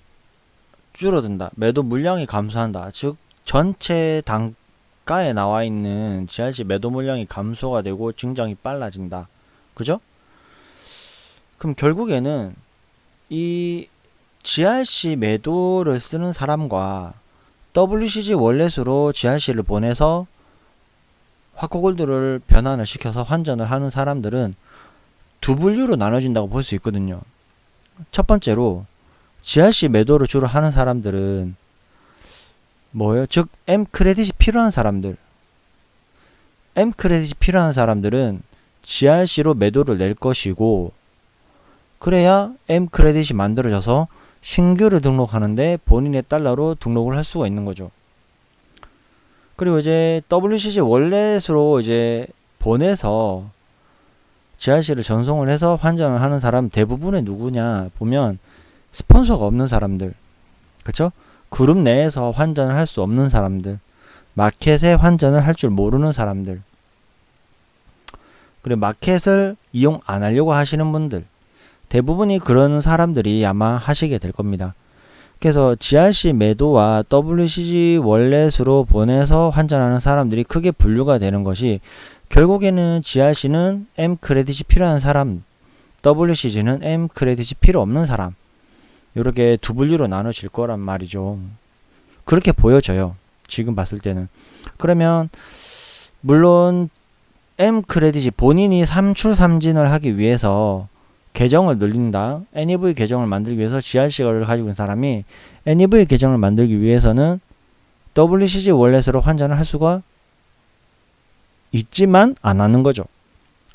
줄어든다. 매도 물량이 감소한다. 즉 전체 단가에 나와 있는 GRC 매도 물량이 감소가 되고 증정이 빨라진다. 그죠? 그럼 결국에는 이 GRC 매도를 쓰는 사람과 WCG 월렛으로 GRC를 보내서 화코골드를 변환을 시켜서 환전을 하는 사람들은 두 분류로 나눠진다고 볼 수 있거든요. 첫 번째로 GRC 매도를 주로 하는 사람들은 뭐예요? 즉 M 크레딧이 필요한 사람들. M 크레딧이 필요한 사람들은 GRC로 매도를 낼 것이고, 그래야 M 크레딧이 만들어져서 신규를 등록하는데 본인의 달러로 등록을 할 수가 있는 거죠. 그리고 이제 WCG 월렛으로 이제 보내서 GRC를 전송을 해서 환전을 하는 사람 대부분의 누구냐 보면 스폰서가 없는 사람들, 그쵸? 그룹 내에서 환전을 할 수 없는 사람들, 마켓에 환전을 할 줄 모르는 사람들, 그리고 마켓을 이용 안 하려고 하시는 분들, 대부분이 그런 사람들이 아마 하시게 될 겁니다. 그래서 GRC 매도와 WCG 월렛으로 보내서 환전하는 사람들이 크게 분류가 되는 것이, 결국에는 GRC는 M 크레딧이 필요한 사람, WCG는 M 크레딧이 필요 없는 사람, 이렇게 두 분류로 나눠질 거란 말이죠. 그렇게 보여져요. 지금 봤을 때는. 그러면 물론 M 크레딧이 본인이 삼출삼진을 하기 위해서 계정을 늘린다. NEV 계정을 만들기 위해서 GRC를 가지고 있는 사람이 NEV 계정을 만들기 위해서는 WCG 월렛으로 환전을 할 수가 있지만 안 하는 거죠.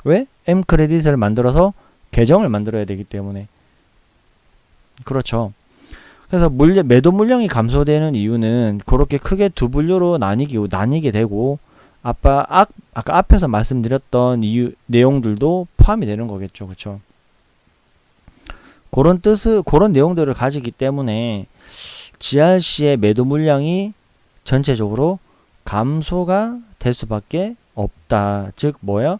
왜? M 크레딧을 만들어서 계정을 만들어야 되기 때문에. 그렇죠. 그래서 매도 물량이 감소되는 이유는 그렇게 크게 두 분류로 나뉘게 되고, 아까 앞에서 말씀드렸던 내용들도 포함이 되는 거겠죠. 그렇죠. 그런 내용들을 가지기 때문에 GRC의 매도 물량이 전체적으로 감소가 될 수밖에 없다. 즉 뭐야?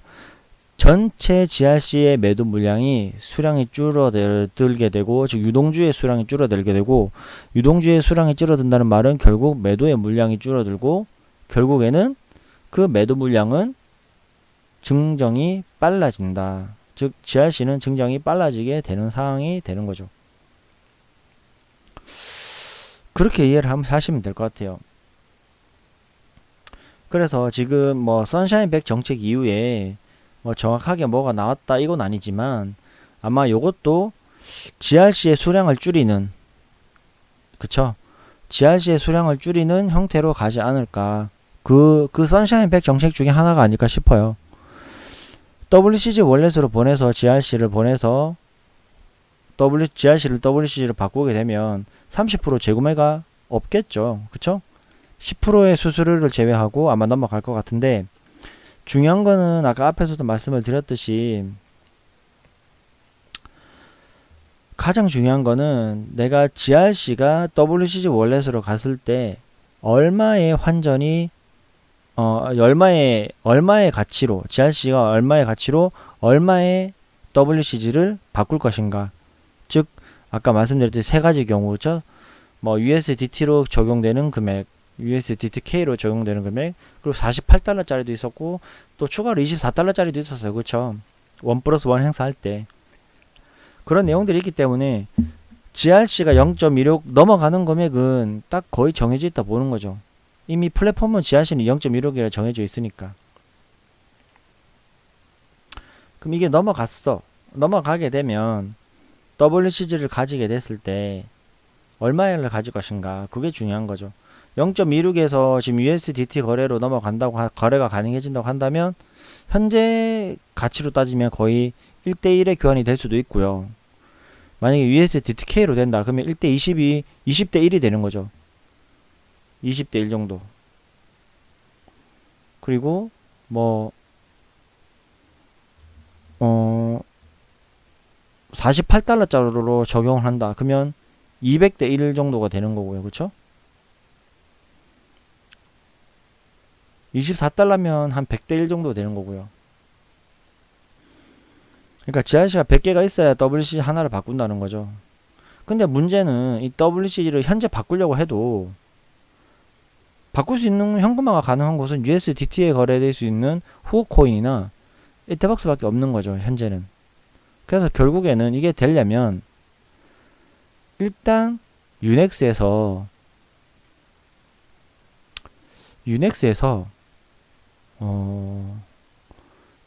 전체 GRC의 매도 물량이 수량이 줄어들게 되고, 즉 유동주의 수량이 줄어들게 되고, 유동주의 수량이 줄어든다는 말은 결국 매도의 물량이 줄어들고, 결국에는 그 매도 물량은 증정이 빨라진다. 즉 GRC는 증정이 빨라지게 되는 상황이 되는 거죠. 그렇게 이해를 하시면 될 것 같아요. 그래서 지금 뭐 선샤인백 정책 이후에 뭐 정확하게 뭐가 나왔다 이건 아니지만, 아마 요것도 GRC의 수량을 줄이는, 그쵸? GRC의 수량을 줄이는 형태로 가지 않을까. 그 선샤인백 정책 중에 하나가 아닐까 싶어요. WCG 월렛으로 보내서 GRC를 보내서 GRC를 WCG로 바꾸게 되면 30% 재구매가 없겠죠. 그쵸? 10%의 수수료를 제외하고 아마 넘어갈 것 같은데, 중요한 거는 아까 앞에서도 말씀을 드렸듯이 가장 중요한 거는 내가 GRC가 WCG 월렛으로 갔을 때 얼마의 환전이 얼마의 가치로, GRC가 얼마의 가치로 얼마의 WCG를 바꿀 것인가. 즉 아까 말씀드렸듯이 세 가지 경우죠. 뭐 USDT로 적용되는 금액, USDTK로 적용되는 금액, 그리고 48달러짜리도 있었고 또 추가로 24달러짜리도 있었어요. 그렇죠? 1+1 행사할 때 그런 내용들이 있기 때문에 GRC가 0.16 넘어가는 금액은 딱 거의 정해져 있다 보는 거죠. 이미 플랫폼은 GRC는 0.16이라 정해져 있으니까. 그럼 이게 넘어가게 되면 WCG를 가지게 됐을 때 얼마를 가질 것인가, 그게 중요한 거죠. 0.26에서 지금 USDT 거래로 거래가 가능해진다고 한다면 현재 가치로 따지면 거의 1대1의 교환이 될 수도 있고요. 만약에 USDTK로 된다 그러면 1대20이 20대1이 되는 거죠. 20대1 정도. 그리고 뭐 48달러짜리로 적용을 한다. 그러면 200대 1 정도가 되는 거고요. 그쵸? 24달러면 한 100대 1 정도 되는 거고요. 그러니까 GRC가 100개가 있어야 WCG 하나를 바꾼다는 거죠. 근데 문제는 이 WCG를 현재 바꾸려고 해도 바꿀 수 있는 현금화가 가능한 곳은 USDT에 거래될 수 있는 후오코인이나 이테박스밖에 없는 거죠. 현재는. 그래서 결국에는 이게 되려면 일단 유넥스에서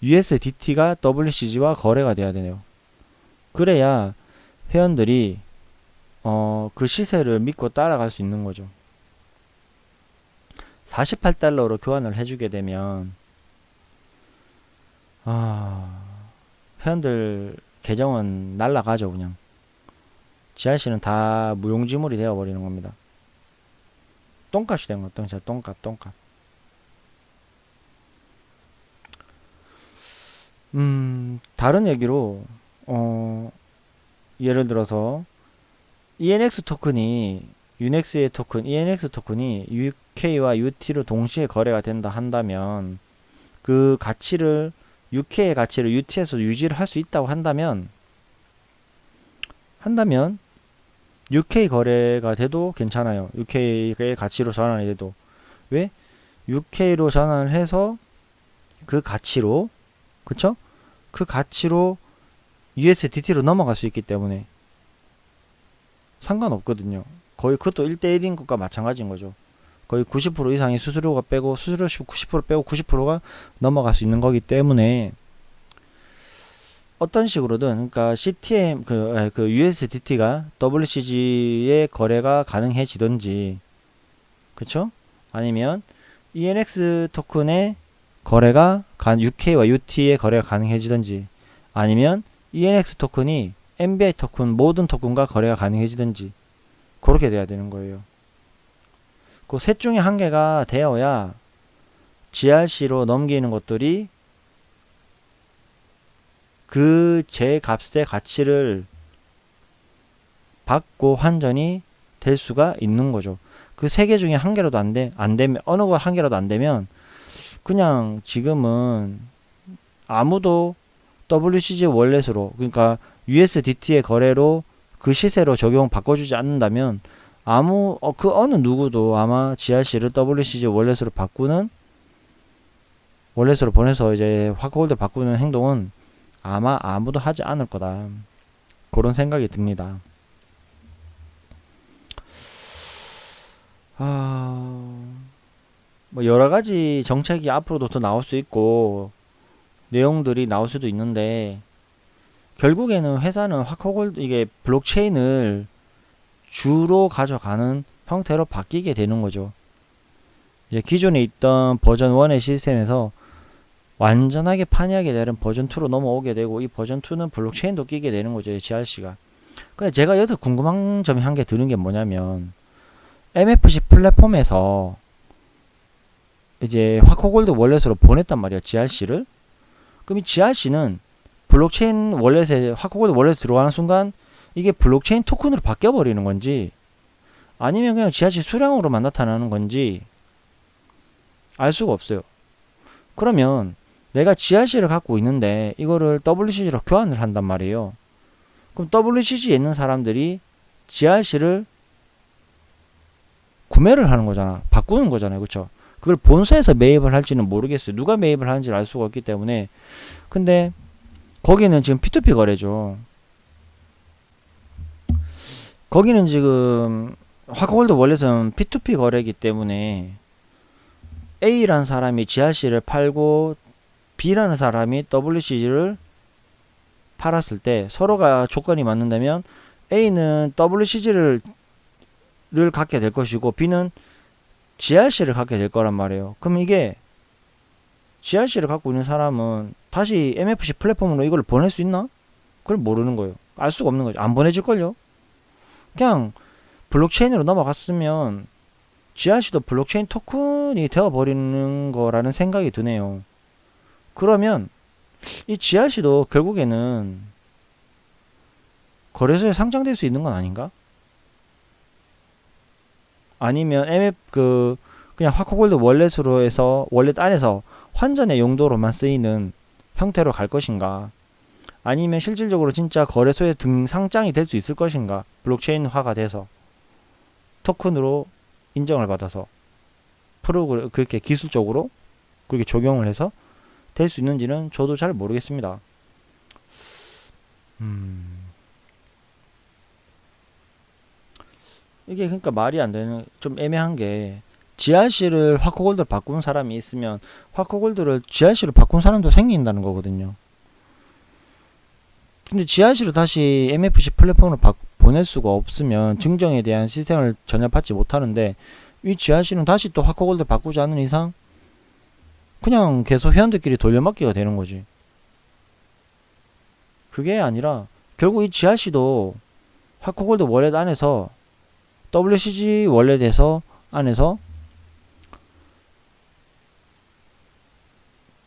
USDT가 WCG와 거래가 돼야 되네요. 그래야 회원들이 그 시세를 믿고 따라갈 수 있는 거죠. 48달러로 교환을 해주게 되면 회원들 계정은 날라가죠. 그냥 GRC는 다 무용지물이 되어버리는 겁니다. 똥값이 된 것 같죠. 똥값. 다른 얘기로 예를 들어서 ENX 토큰이 유넥스의 토큰 ENX 토큰이 UK와 UT로 동시에 거래가 된다 한다면 그 가치를 UK의 가치를 UT에서 유지를 할 수 있다고 한다면 UK 거래가 돼도 괜찮아요. UK의 가치로 전환이 돼도. 왜? UK로 전환을 해서 그 가치로 그쵸? 그 가치로 USDT로 넘어갈 수 있기 때문에 상관없거든요. 거의 그것도 1대1인 것과 마찬가지인 거죠. 거의 90% 이상이 수수료가 빼고 수수료 90% 빼고 90%가 넘어갈 수 있는 거기 때문에 어떤 식으로든 그러니까 CTM 그 USDT가 WCG의 거래가 가능해지든지 그쵸? 아니면 ENX 토큰의 거래가 UK와 UT의 거래가 가능해지든지 아니면 ENX 토큰이 MBI 토큰 모든 토큰과 거래가 가능해지든지 그렇게 돼야 되는 거예요. 그 셋 중에 한 개가 되어야 GRC로 넘기는 것들이 그 제 값의 가치를 받고 환전이 될 수가 있는 거죠. 그 세 개 중에 한 개라도 안 되면 어느 거 한 개라도 안 되면 그냥 지금은 아무도 WCG 월렛으로 그러니까 USDT의 거래로 그 시세로 적용 바꿔주지 않는다면 그 어느 누구도 아마 GRC를 WCG 월렛으로 바꾸는 월렛으로 보내서 이제 화크홀더 바꾸는 행동은 아마 아무도 하지 않을 거다. 그런 생각이 듭니다. 뭐 여러 가지 정책이 앞으로도 더 나올 수 있고 내용들이 나올 수도 있는데 결국에는 회사는 화크홀더 이게 블록체인을 주로 가져가는 형태로 바뀌게 되는 거죠. 이제 기존에 있던 버전 1의 시스템에서 완전하게 판이하게 되는 버전 2로 넘어오게 되고 이 버전 2는 블록체인도 끼게 되는 거죠. GRC가. 근데 제가 여기서 궁금한 점이 한 개 드는 게 뭐냐면 MFC 플랫폼에서 이제 화크홀더 월렛으로 보냈단 말이야. GRC를. 그럼 이 GRC는 블록체인 월렛에 화크홀더 월렛에 들어가는 순간 이게 블록체인 토큰으로 바뀌어 버리는 건지 아니면 그냥 GRC 수량으로만 나타나는 건지 알 수가 없어요. 그러면 내가 GRC를 갖고 있는데 이거를 WCG로 교환을 한단 말이에요. 그럼 WCG에 있는 사람들이 GRC를 구매를 하는 거잖아. 바꾸는 거잖아요. 그쵸? 그걸 본사에서 매입을 할지는 모르겠어요. 누가 매입을 하는지를 알 수가 없기 때문에. 근데 거기는 지금 P2P 거래죠. 거기는 지금 화크홀더 월렛은 P2P 거래이기 때문에 A라는 사람이 GRC를 팔고 B라는 사람이 WCG를 팔았을 때 서로가 조건이 맞는다면 A는 WCG를 갖게 될 것이고 B는 GRC를 갖게 될 거란 말이에요. 그럼 이게 GRC를 갖고 있는 사람은 다시 MFC 플랫폼으로 이걸 보낼 수 있나? 그걸 모르는 거예요. 알 수가 없는 거죠. 안 보내질걸요? 그냥 블록체인으로 넘어갔으면 GRC도 블록체인 토큰이 되어버리는 거라는 생각이 드네요. 그러면 이 GRC도 결국에는 거래소에 상장될 수 있는 건 아닌가? 아니면 MF 그냥 화코골드 월렛으로 해서 월렛 안에서 환전의 용도로만 쓰이는 형태로 갈 것인가? 아니면 실질적으로 진짜 거래소에 상장이 될 수 있을 것인가? 블록체인화가 돼서 토큰으로 인정을 받아서 그렇게 기술적으로 그렇게 적용을 해서 될 수 있는지는 저도 잘 모르겠습니다. 이게 그러니까 말이 안 되는, 좀 애매한 게, GRC를 화코골드로 바꾼 사람이 있으면 화코골드를 GRC로 바꾼 사람도 생긴다는 거거든요. 근데 GRC로 다시 MFC 플랫폼으로 보낼 수가 없으면 증정에 대한 시스템을 전혀 받지 못하는데, 이 GRC는 다시 또 화코골드 바꾸지 않는 이상 그냥 계속 회원들끼리 돌려막기가 되는 거지. 그게 아니라 결국 이 GRC도 화코골드 월렛 안에서 WCG 월렛에서 안에서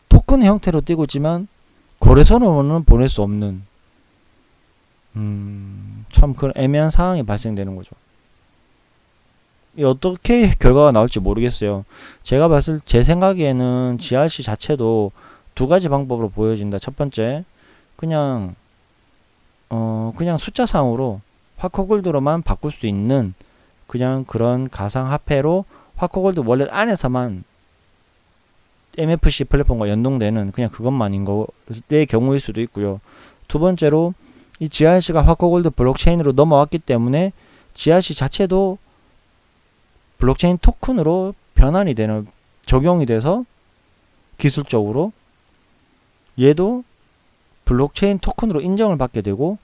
토큰 형태로 띄고 있지만 거래소로는 보낼 수 없는, 참 그런 애매한 상황이 발생되는 거죠. 어떻게 결과가 나올지 모르겠어요. 제 생각에는 GRC 자체도 두 가지 방법으로 보여진다. 첫 번째, 그냥 숫자상으로 화코골드로만 바꿀 수 있는 그냥 그런 가상화폐로 화코골드 월렛 안에서만 MFC 플랫폼과 연동되는 그냥 그것만인 거의 경우일 수도 있고요. 두 번째로, 이 GRC가 화코골드 블록체인으로 넘어왔기 때문에 GRC 자체도 블록체인 토큰으로 변환이 되는, 적용이 돼서 기술적으로 얘도 블록체인 토큰으로 인정을 받게 되고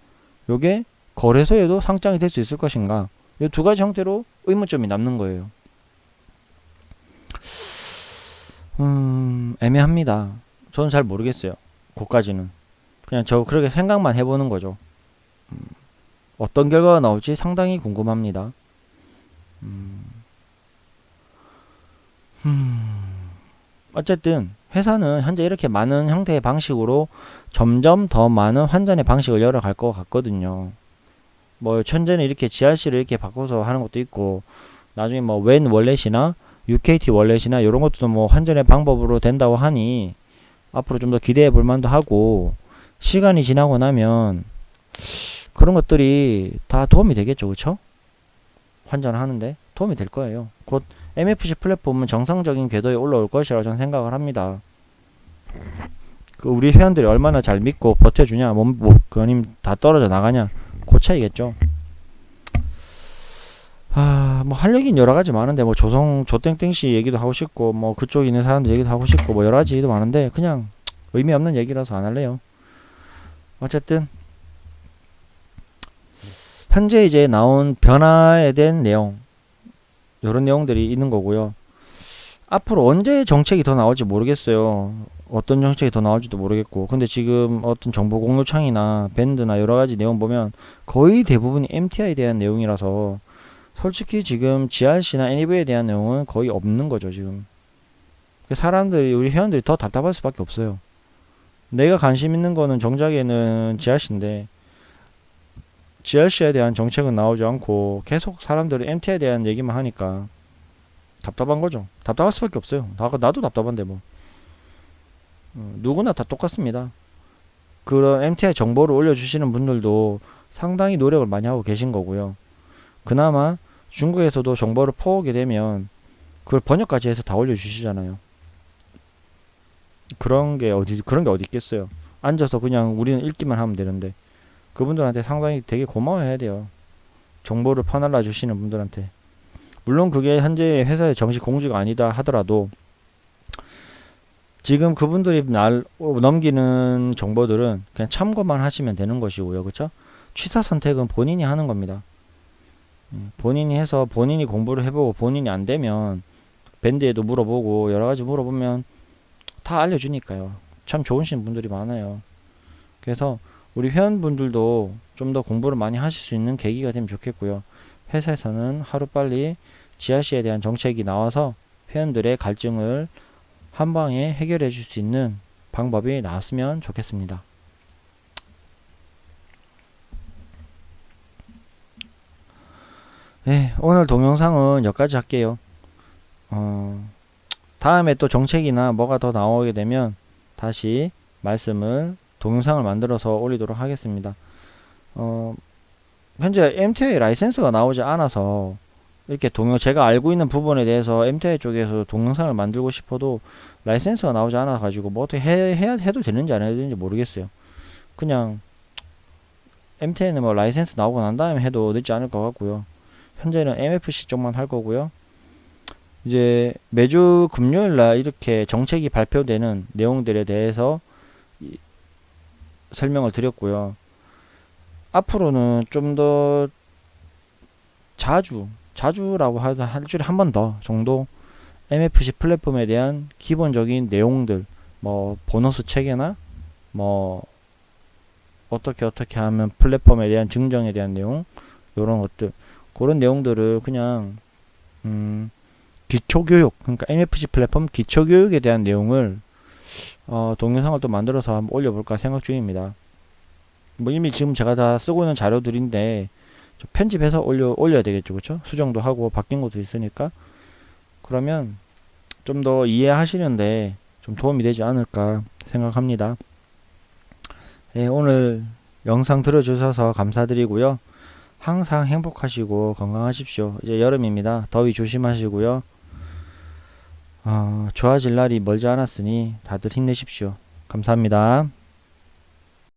요게 거래소에도 상장이 될 수 있을 것인가, 이 두 가지 형태로 의문점이 남는 거예요. 애매합니다. 저는 잘 모르겠어요. 그까지는 그냥 그렇게 생각만 해보는 거죠. 어떤 결과가 나올지 상당히 궁금합니다. 어쨌든 회사는 현재 이렇게 많은 형태의 방식으로 점점 더 많은 환전의 방식을 열어갈 것 같거든요. 뭐 현재는 이렇게 GRC를 이렇게 바꿔서 하는 것도 있고, 나중에 뭐 웬 월렛이나 UKT 월렛이나 이런 것도 뭐 환전의 방법으로 된다고 하니 앞으로 좀 더 기대해 볼 만도 하고, 시간이 지나고 나면 그런 것들이 다 도움이 되겠죠. 그쵸? 환전하는데 도움이 될 거예요. 곧 MFC 플랫폼은 정상적인 궤도에 올라올 것이라고 저는 생각을 합니다. 우리 회원들이 얼마나 잘 믿고 버텨주냐, 아니면 다 떨어져 나가냐, 그 차이겠죠. 뭐 할 얘기는 여러 가지 많은데, 뭐 조땡땡씨 얘기도 하고 싶고, 뭐 그쪽에 있는 사람들 얘기도 하고 싶고, 뭐 여러 가지 얘기도 많은데 그냥 의미 없는 얘기라서 안 할래요. 어쨌든 현재 이제 나온 변화에 대한 내용, 이런 내용들이 있는 거고요. 앞으로 언제 정책이 더 나올지 모르겠어요. 어떤 정책이 더 나올지도 모르겠고, 근데 지금 어떤 정보 공유창이나 밴드나 여러 가지 내용 보면 거의 대부분이 MTI에 대한 내용이라서 솔직히 지금 GRC나 NAV에 대한 내용은 거의 없는 거죠. 지금 사람들이, 우리 회원들이 더 답답할 수밖에 없어요. 내가 관심 있는 거는 정작에는 GRC인데 GRC에 대한 정책은 나오지 않고 계속 사람들이 MTI에 대한 얘기만 하니까 답답한 거죠. 답답할 수밖에 없어요. 나도 답답한데 뭐. 누구나 다 똑같습니다. 그런 MTI 정보를 올려주시는 분들도 상당히 노력을 많이 하고 계신 거고요. 그나마 중국에서도 정보를 퍼오게 되면 그걸 번역까지 해서 다 올려주시잖아요. 그런 게 어디 있겠어요. 앉아서 그냥 우리는 읽기만 하면 되는데, 그분들한테 상당히 되게 고마워해야 돼요. 정보를 퍼날라 주시는 분들한테. 물론 그게 현재 회사의 정식 공지가 아니다 하더라도 지금 그분들이 넘기는 정보들은 그냥 참고만 하시면 되는 것이고요. 그쵸? 취사 선택은 본인이 하는 겁니다. 본인이 해서 본인이 공부를 해보고 본인이 안 되면 밴드에도 물어보고 여러 가지 물어보면 다 알려주니까요. 참 좋으신 분들이 많아요. 그래서 우리 회원분들도 좀 더 공부를 많이 하실 수 있는 계기가 되면 좋겠고요. 회사에서는 하루빨리 GRC에 대한 정책이 나와서 회원들의 갈증을 한방에 해결해 줄 수 있는 방법이 나왔으면 좋겠습니다. 네, 오늘 동영상은 여기까지 할게요. 다음에 또 정책이나 뭐가 더 나오게 되면 다시 동영상을 만들어서 올리도록 하겠습니다. 현재 MTA 라이센스가 나오지 않아서 이렇게 제가 알고 있는 부분에 대해서 MTA 쪽에서 동영상을 만들고 싶어도 라이센스가 나오지 않아 가지고 뭐 어떻게 해도 되는지 안 해도 되는지 모르겠어요. 그냥 MTA는 뭐 라이센스 나오고 난 다음에 해도 늦지 않을 것 같고요. 현재는 MFC 쪽만 할 거고요. 이제 매주 금요일 날 이렇게 정책이 발표되는 내용들에 대해서 설명을 드렸고요. 앞으로는 좀 더 자주라고 하도 한 주에 한 번 더 정도 MFC 플랫폼에 대한 기본적인 내용들, 뭐 보너스 체계나 뭐 어떻게 하면 플랫폼에 대한 증정에 대한 내용, 요런 것들, 그런 내용들을 그냥 기초교육, 그러니까 NFC 플랫폼 기초교육에 대한 내용을 동영상을 또 만들어서 한번 올려볼까 생각 중입니다. 뭐 이미 지금 제가 다 쓰고 있는 자료들인데 편집해서 올려야 되겠죠, 그렇죠? 수정도 하고 바뀐 것도 있으니까. 그러면 좀 더 이해하시는데 좀 도움이 되지 않을까 생각합니다. 예, 오늘 영상 들어주셔서 감사드리고요. 항상 행복하시고 건강하십시오. 이제 여름입니다. 더위 조심하시고요. 좋아질 날이 멀지 않았으니 다들 힘내십시오. 감사합니다.